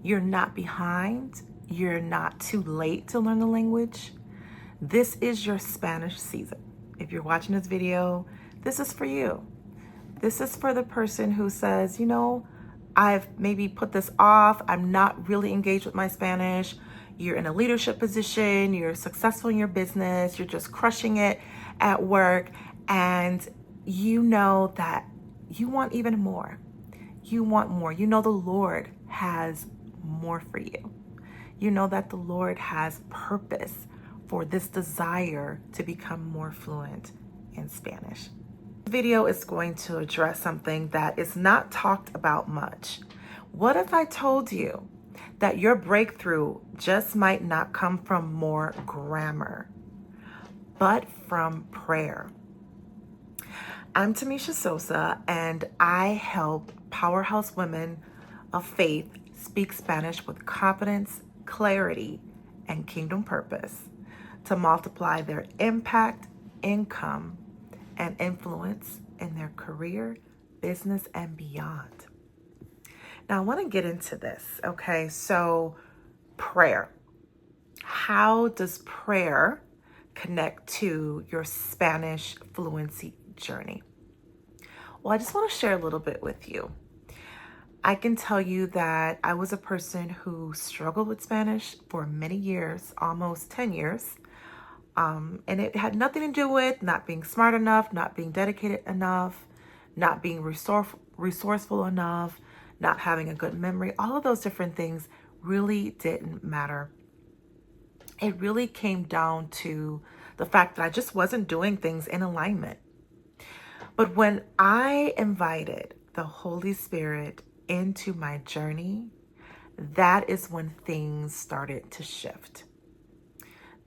You're not behind. You're not too late to learn the language. This is your Spanish season. If you're watching this video, this is for you. This is for the person who says, I've maybe put this off. I'm not really engaged with my Spanish. You're in a leadership position. You're successful in your business. You're just crushing it at work. And you know that you want even more. You want more. You know the Lord has more for you. You know that the Lord has purpose for this desire to become more fluent in Spanish. This video is going to address something that is not talked about much. What if I told you that your breakthrough just might not come from more grammar, but from prayer? I'm Tamisha Sosa, and I help powerhouse women of faith speak Spanish with confidence, clarity, and kingdom purpose to multiply their impact, income, and influence in their career, business, and beyond. Now, I want to get into this, okay? So, prayer. How does prayer connect to your Spanish fluency journey? Well, I just want to share a little bit with you. I can tell you that I was a person who struggled with Spanish for many years, almost 10 years. And it had nothing to do with not being smart enough, not being dedicated enough, not being resourceful enough, not having a good memory. All of those different things really didn't matter. It really came down to the fact that I just wasn't doing things in alignment. But when I invited the Holy Spirit into my journey, that is when things started to shift.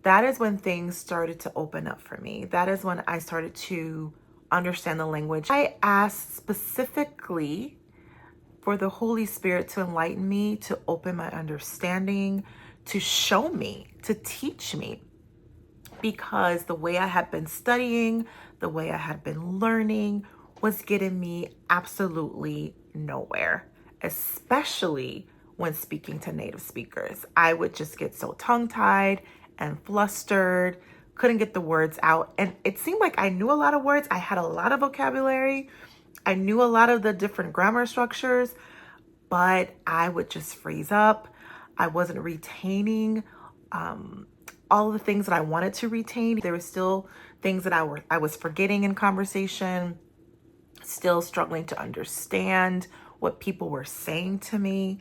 That is when things started to open up for me. That is when I started to understand the language. I asked specifically for the Holy Spirit to enlighten me, to open my understanding, to show me, to teach me. Because the way I had been studying, the way I had been learning was getting me absolutely nowhere, especially when speaking to native speakers. I would just get so tongue-tied and flustered, couldn't get the words out. And it seemed like I knew a lot of words. I had a lot of vocabulary. I knew a lot of the different grammar structures, but I would just freeze up. I wasn't retaining all of the things that I wanted to retain. There were still things that I was forgetting in conversation, still struggling to understand what people were saying to me.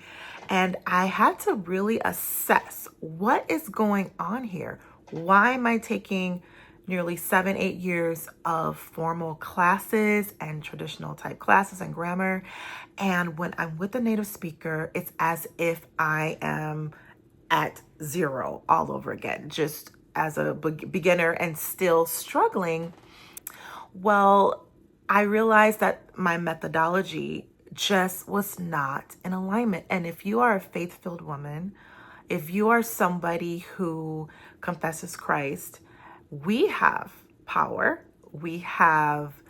And I had to really assess what is going on here. Why am I taking nearly 7-8 years of formal classes and traditional type classes and grammar? And when I'm with a native speaker, it's as if I am at zero all over again, just as a beginner and still struggling. Well, I realized that my methodology just was not in alignment. And if you are a faith-filled woman, if you are somebody who confesses Christ, we have power, we have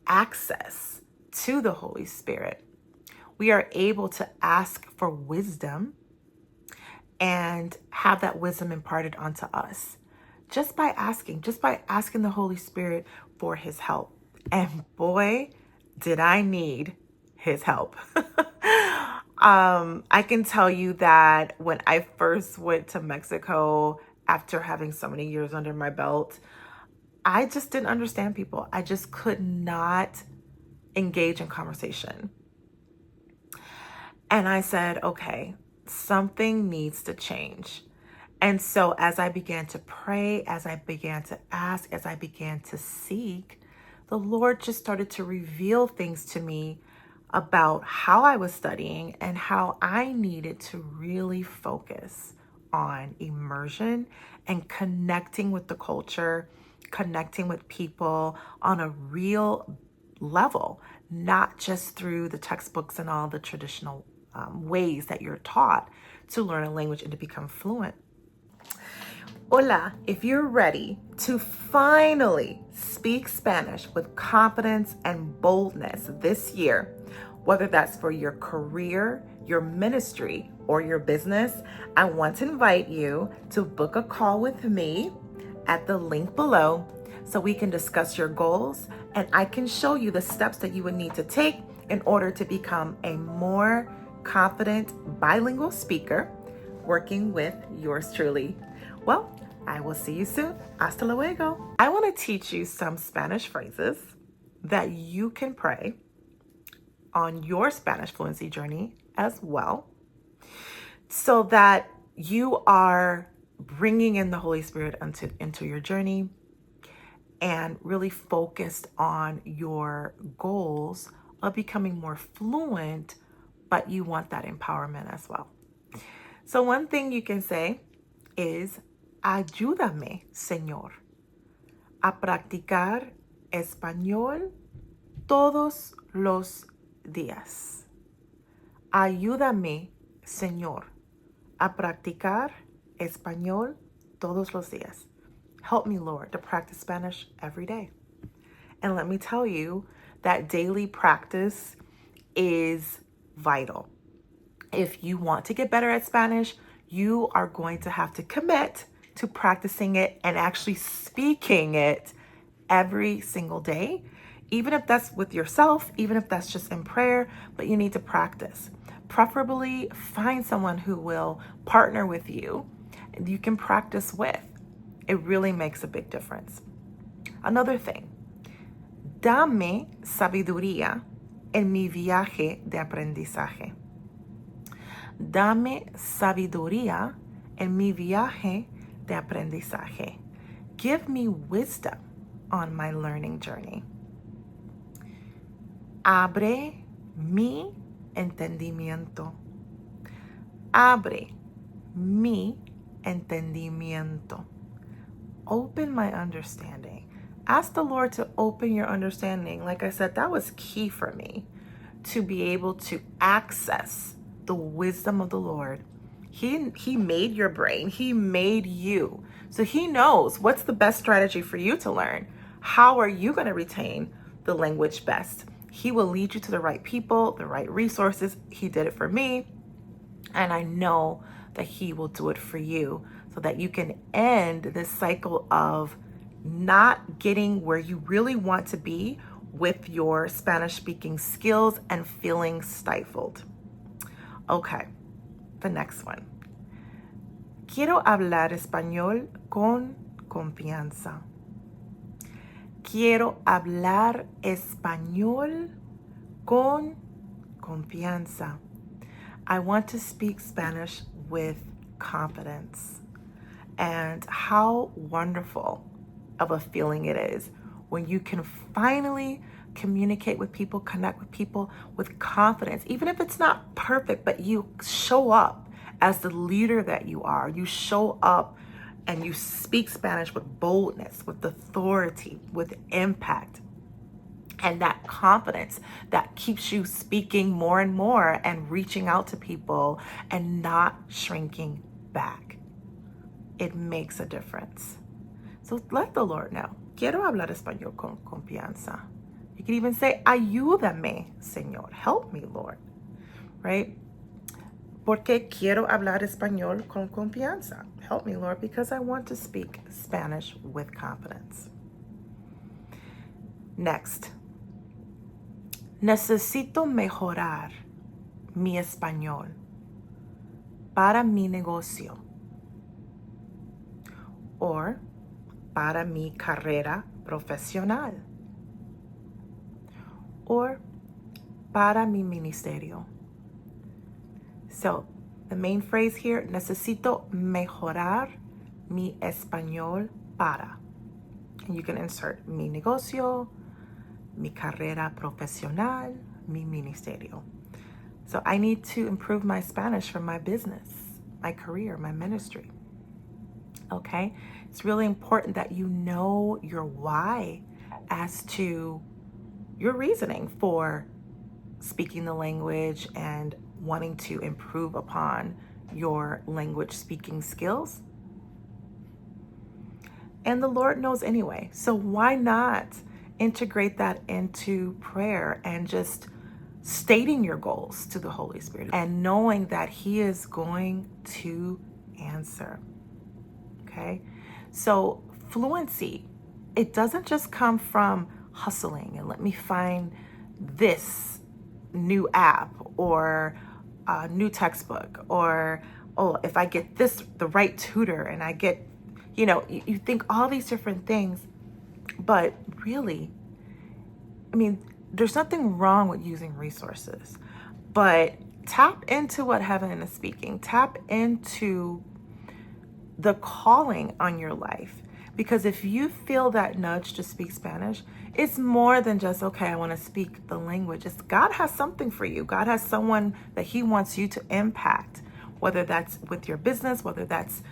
access to the Holy Spirit. We are able to ask for wisdom and have that wisdom imparted onto us just by asking the Holy Spirit for his help. And boy, did I need his help. I can tell you that when I first went to Mexico after having so many years under my belt, I just didn't understand people. I just could not engage in conversation. And I said, okay, something needs to change. And so as I began to pray, as I began to ask, as I began to seek, the Lord just started to reveal things to me about how I was studying and how I needed to really focus on immersion and connecting with the culture, connecting with people on a real level, not just through the textbooks and all the traditional ways that you're taught to learn a language and to become fluent. Hola, if you're ready to finally speak Spanish with confidence and boldness this year, whether that's for your career, your ministry, or your business, I want to invite you to book a call with me at the link below so we can discuss your goals and I can show you the steps that you would need to take in order to become a more confident bilingual speaker working with yours truly. Well, I will see you soon. Hasta luego. I want to teach you some Spanish phrases that you can pray on your Spanish fluency journey as well, so that you are bringing in the Holy Spirit into your journey and really focused on your goals of becoming more fluent, but you want that empowerment as well. So one thing you can say is, ayúdame, Señor, a practicar español todos los días. Ayúdame, Señor, a practicar español todos los días. Help me, Lord, to practice Spanish every day. And let me tell you that daily practice is vital. If you want to get better at Spanish, you are going to have to commit to practicing it and actually speaking it every single day, even if that's with yourself, even if that's just in prayer, but you need to practice. Preferably find someone who will partner with you and you can practice with. It really makes a big difference. Another thing, dame sabiduría en mi viaje de aprendizaje. Dame sabiduría en mi viaje de aprendizaje. Give me wisdom on my learning journey. Abre mi entendimiento. Abre mi entendimiento. Open my understanding. Ask the Lord to open your understanding. Like I said, that was key for me to be able to access the wisdom of the Lord. He made your brain. He made you. So he knows what's the best strategy for you to learn. How are you going to retain the language best? He will lead you to the right people, the right resources. He did it for me. And I know that he will do it for you so that you can end this cycle of not getting where you really want to be with your Spanish speaking skills and feeling stifled. Okay, the next one. Quiero hablar español con confianza. Quiero hablar español con confianza. I want to speak Spanish with confidence. And how wonderful of a feeling it is when you can finally communicate with people, connect with people with confidence, even if it's not perfect, but you show up as the leader that you are. You show up and you speak Spanish with boldness, with authority, with impact, and that confidence that keeps you speaking more and more and reaching out to people and not shrinking back. It makes a difference. So let the Lord know. Quiero hablar español con confianza. You can even say, ayúdame, Señor. Help me, Lord. Right? Porque quiero hablar español con confianza. Help me, Lord, because I want to speak Spanish with confidence. Next. Necesito mejorar mi español para mi negocio or para mi carrera profesional or para mi ministerio. So the main phrase here, necesito mejorar mi español para. And you can insert mi negocio, mi carrera profesional, mi ministerio. So I need to improve my Spanish for my business, my career, my ministry. Okay? It's really important that you know your why as to your reasoning for speaking the language and wanting to improve upon your language speaking skills. And the Lord knows anyway. So why not integrate that into prayer and just stating your goals to the Holy Spirit and knowing that He is going to answer. Okay? So fluency, it doesn't just come from hustling and let me find this new app or a new textbook, or, oh, if I get this, the right tutor, and I get, you think all these different things, but really, I mean, there's nothing wrong with using resources, but tap into what heaven is speaking. Tap into the calling on your life. Because if you feel that nudge to speak Spanish, it's more than just, okay, I want to speak the language. It's God has something for you. God has someone that He wants you to impact, whether that's with your business, whether that's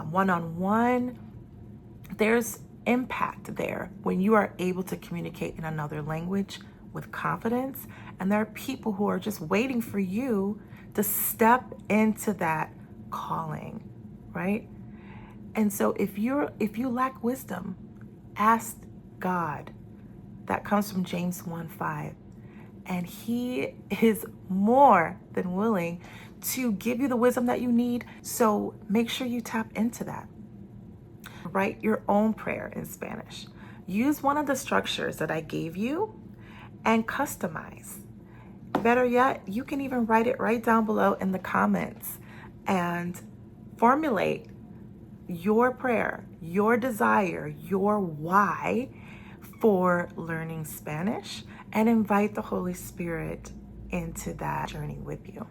one-on-one. There's impact there when you are able to communicate in another language with confidence. And there are people who are just waiting for you to step into that calling, right? And so if you lack wisdom, ask God. That comes from James 1:5. And He is more than willing to give you the wisdom that you need. So make sure you tap into that. Write your own prayer in Spanish. Use one of the structures that I gave you and customize. Better yet, you can even write it right down below in the comments and formulate your prayer, your desire, your why for learning Spanish, and invite the Holy Spirit into that journey with you.